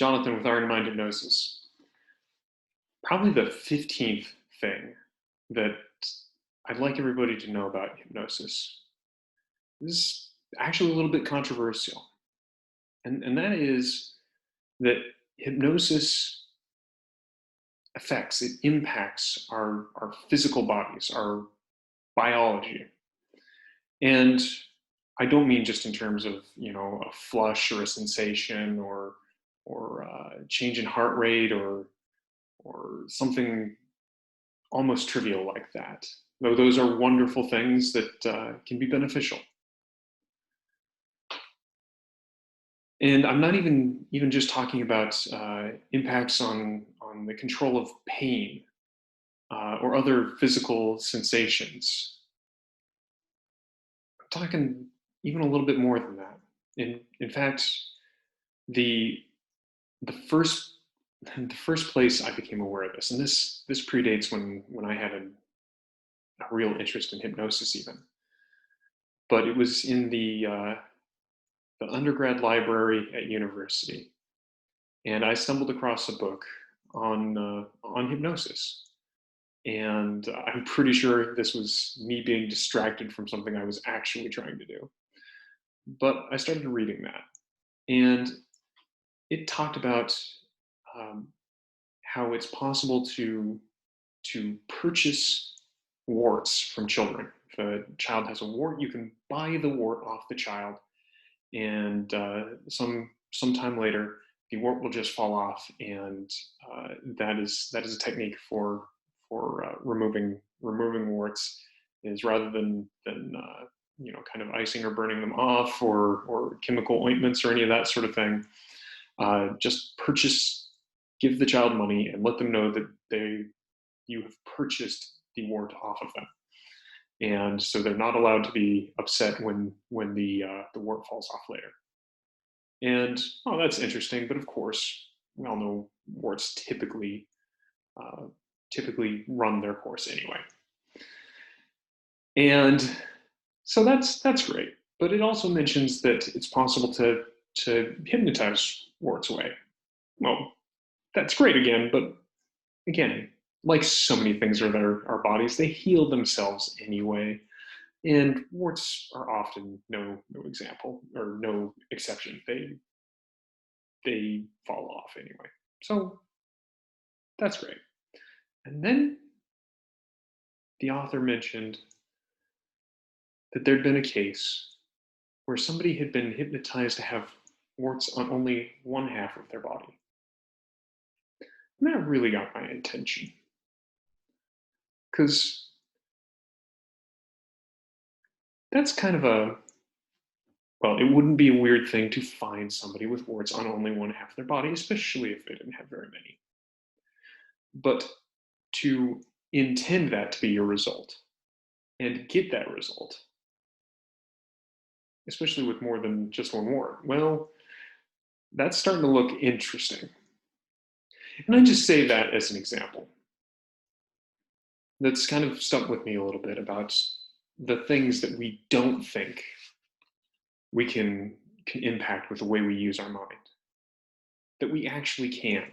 Jonathan with Art and Mind Hypnosis. Probably the 15th thing that I'd like everybody to know about hypnosis. This is actually a little bit controversial. And that is that hypnosis affects, it impacts our physical bodies, our biology. And I don't mean just in terms of, a flush or a sensation or change in heart rate or something almost trivial like that. Though those are wonderful things that can be beneficial. And I'm not even just talking about impacts on the control of pain or other physical sensations. I'm talking even a little bit more than that. In fact, the first place I became aware of this, and this predates when I had a real interest in hypnosis even, but it was in the undergrad library at university, and I stumbled across a book on hypnosis, and I'm pretty sure this was me being distracted from something I was actually trying to do. But I started reading that, and it talked about how it's possible to purchase warts from children. If a child has a wart, you can buy the wart off the child, and sometime later, the wart will just fall off, and that is a technique for removing warts. Is rather than kind of icing or burning them off or chemical ointments or any of that sort of thing. Just give the child money and let them know that you have purchased the wart off of them. And so they're not allowed to be upset when the wart falls off later. And, that's interesting, but of course, we all know warts typically run their course anyway. And so that's great. But it also mentions that it's possible to hypnotize warts away. Well, that's great again, but again, like so many things in our bodies, they heal themselves anyway. And warts are often no example or no exception. They fall off anyway. So that's great. And then the author mentioned that there'd been a case where somebody had been hypnotized to have warts on only one half of their body. And that really got my attention. Because that's kind of it wouldn't be a weird thing to find somebody with warts on only one half of their body, especially if they didn't have very many. But to intend that to be your result and get that result, especially with more than just one wart, well, that's starting to look interesting. And I just say that as an example. That's kind of stuck with me a little bit about the things that we don't think we can impact with the way we use our mind, that we actually can.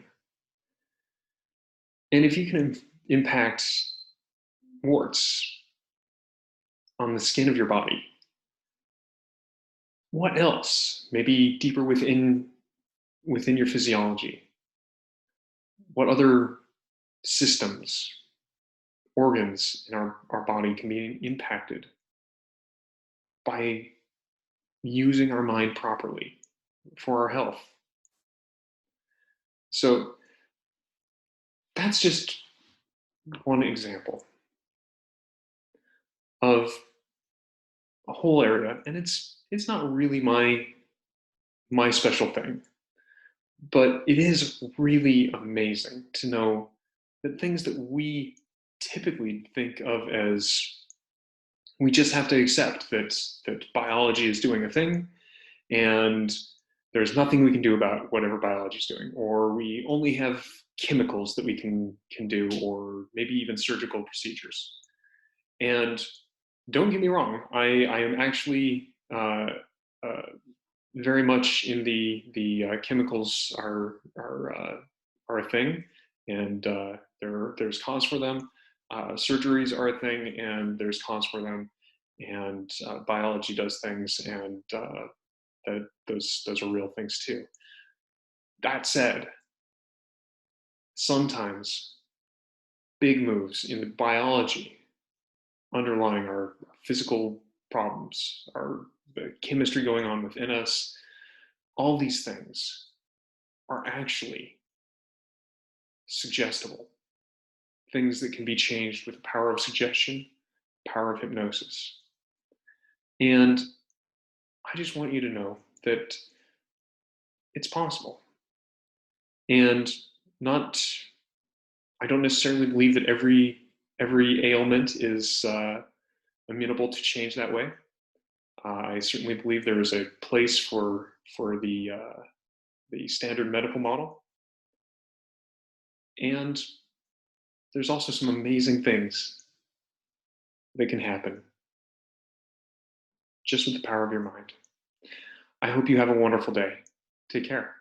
And if you can impact warts on the skin of your body, what else? Maybe deeper within your physiology. What other systems, organs in our body can be impacted by using our mind properly for our health? So that's just one example of a whole area, and it's not really my special thing, but it is really amazing to know that things that we typically think of as we just have to accept that biology is doing a thing and there's nothing we can do about whatever biology is doing, or we only have chemicals that we can do, or maybe even surgical procedures. And don't get me wrong, I am actually very much in the chemicals are a thing, and there's cause for them. Surgeries are a thing, and there's cause for them, and biology does things, and those are real things too. That said, sometimes big moves in the biology underlying our physical problems, our the chemistry going on within us, all these things are actually suggestible, things that can be changed with the power of suggestion, power of hypnosis. And I just want you to know that it's possible. And not, I don't necessarily believe that every ailment is amenable to change that way. I certainly believe there is a place for the standard medical model, and there's also some amazing things that can happen just with the power of your mind. I hope you have a wonderful day. Take care.